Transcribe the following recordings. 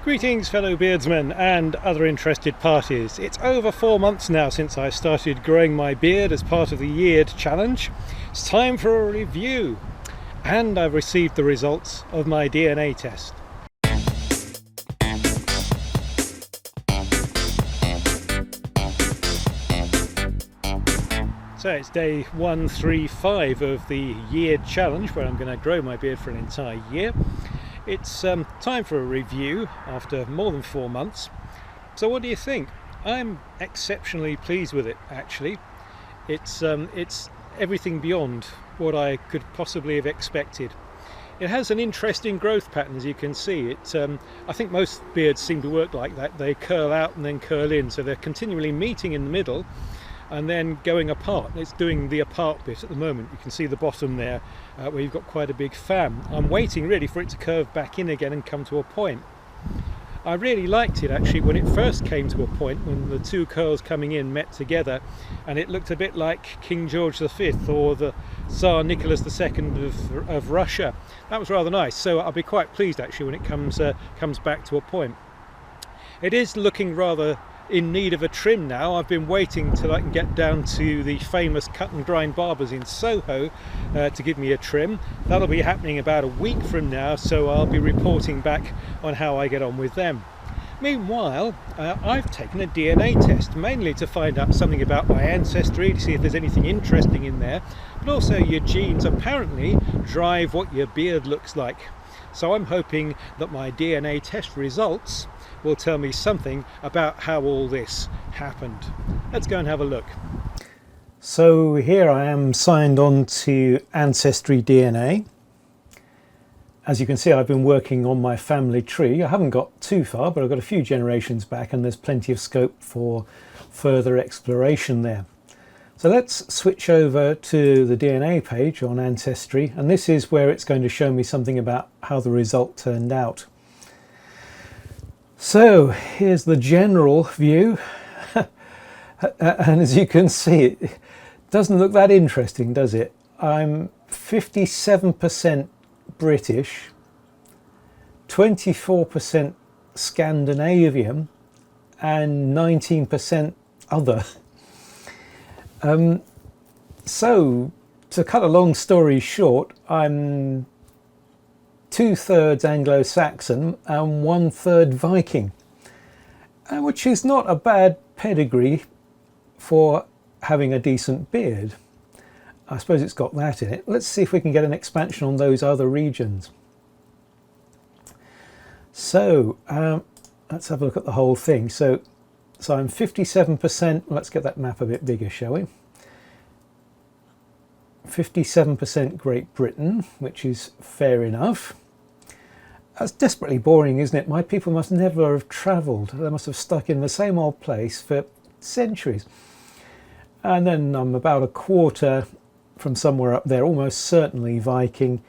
Greetings fellow beardsmen and other interested parties. It's over 4 months now since I started growing my beard as part of the Yeared Challenge. It's time for a review, and I've received the results of my DNA test. So it's day 135 of the Yeared Challenge, where I'm going to grow my beard for an entire year. It's time for a review after more than 4 months. So what do you think? I'm exceptionally pleased with it, actually. It's everything beyond what I could possibly have expected. It has an interesting growth pattern, as you can see. I think most beards seem to work like that. They curl out and then curl in, so they're continually meeting in the middle and then going apart. It's doing the apart bit at the moment. You can see the bottom there where you've got quite a big fan. I'm waiting really for it to curve back in again and come to a point. I really liked it actually when it first came to a point, when the two curls coming in met together, and it looked a bit like King George V or the Tsar Nicholas II of Russia. That was rather nice, so I'll be quite pleased actually when it comes back to a point. It is looking rather in need of a trim now. I've been waiting till I can get down to the famous cut and grind barbers in Soho to give me a trim. That'll be happening about a week from now, so I'll be reporting back on how I get on with them. Meanwhile, I've taken a DNA test, mainly to find out something about my ancestry, to see if there's anything interesting in there, but also your genes apparently drive what your beard looks like. So I'm hoping that my DNA test results will tell me something about how all this happened. Let's go and have a look. So here I am signed on to Ancestry DNA. As you can see, I've been working on my family tree. I haven't got too far, but I've got a few generations back, and there's plenty of scope for further exploration there. So let's switch over to the DNA page on Ancestry, and this is where it's going to show me something about how the result turned out. So here's the general view, and as you can see, it doesn't look that interesting, does it? I'm 57% British, 24% Scandinavian, and 19% other. So to cut a long story short, I'm 2/3 Anglo-Saxon and 1/3 Viking, which is not a bad pedigree for having a decent beard. I suppose it's got that in it. Let's see if we can get an expansion on those other regions. So let's have a look at the whole thing. So I'm 57%, let's get that map a bit bigger, shall we? 57% Great Britain, which is fair enough. That's desperately boring, isn't it? My people must never have travelled. They must have stuck in the same old place for centuries. And then I'm about a quarter from somewhere up there, almost certainly Viking.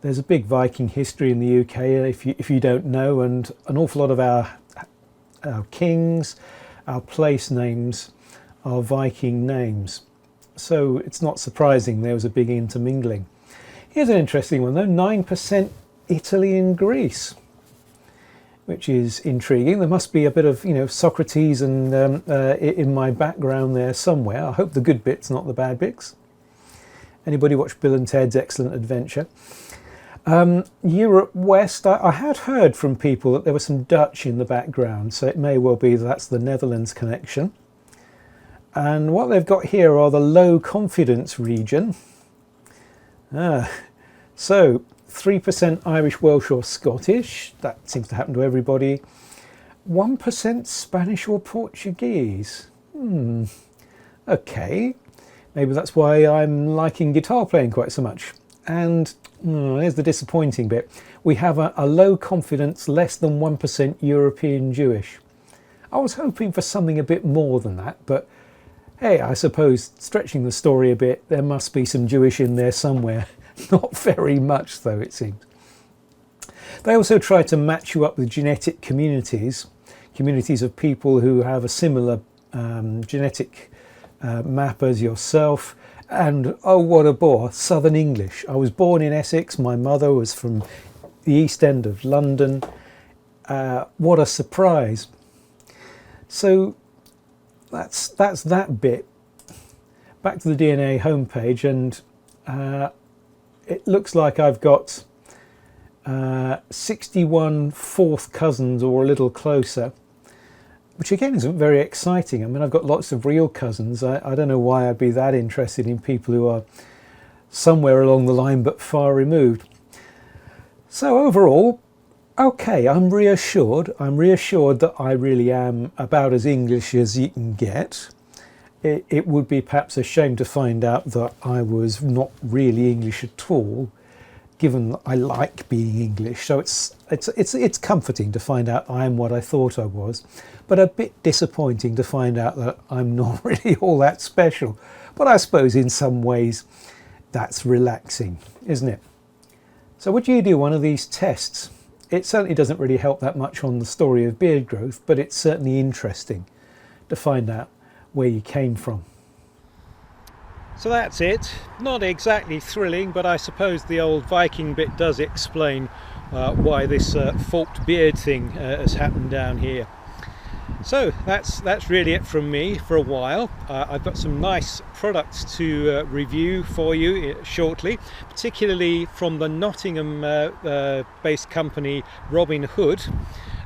There's a big Viking history in the UK, if you don't know, and an awful lot of our kings, our place names are Viking names. So it's not surprising there was a big intermingling. Here's an interesting one though, 9% Italy and Greece, which is intriguing. There must be a bit of, Socrates and in my background there somewhere. I hope the good bits, not the bad bits. Anybody watch Bill and Ted's Excellent Adventure? Europe West, I had heard from people that there was some Dutch in the background, so it may well be that's the Netherlands connection. And what they've got here are the low confidence region. So 3% Irish, Welsh or Scottish, that seems to happen to everybody. 1% Spanish or Portuguese. Okay, maybe that's why I'm liking guitar playing quite so much. And here's the disappointing bit. We have a low confidence, less than 1% European Jewish. I was hoping for something a bit more than that, but hey, I suppose stretching the story a bit, there must be some Jewish in there somewhere. Not very much though, it seems. They also try to match you up with genetic communities of people who have a similar genetic map as yourself. And oh, what a bore, Southern English. I was born in Essex, my mother was from the East End of London. what a surprise. So that's that bit. Back to the DNA homepage, and it looks like I've got 61 fourth cousins or a little closer, which again isn't very exciting. I mean, I've got lots of real cousins. I don't know why I'd be that interested in people who are somewhere along the line but far removed. So overall, okay, I'm reassured. I'm reassured that I really am about as English as you can get. It would be perhaps a shame to find out that I was not really English at all, given that I like being English. So it's comforting to find out I'm what I thought I was, but a bit disappointing to find out that I'm not really all that special. But I suppose in some ways that's relaxing, isn't it? So would you do one of these tests? It certainly doesn't really help that much on the story of beard growth, but it's certainly interesting to find out where you came from. So that's it. Not exactly thrilling, but I suppose the old Viking bit does explain why this forked beard thing has happened down here. So that's really it from me for a while. I've got some nice products to review for you shortly, particularly from the Nottingham based company Robin Hood.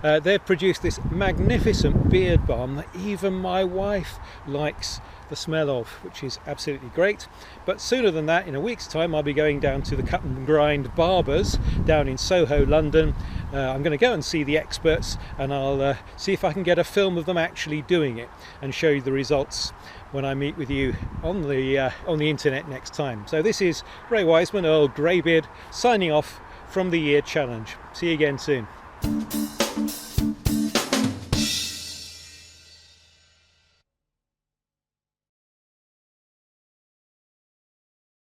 They've produced this magnificent beard balm that even my wife likes the smell of, which is absolutely great. But sooner than that, in a week's time, I'll be going down to the Cut and Grind Barbers down in Soho, London. I'm going to go and see the experts, and I'll see if I can get a film of them actually doing it and show you the results when I meet with you on the internet next time. So this is Ray Wiseman, Earl Greybeard, signing off from the Year Challenge. See you again soon.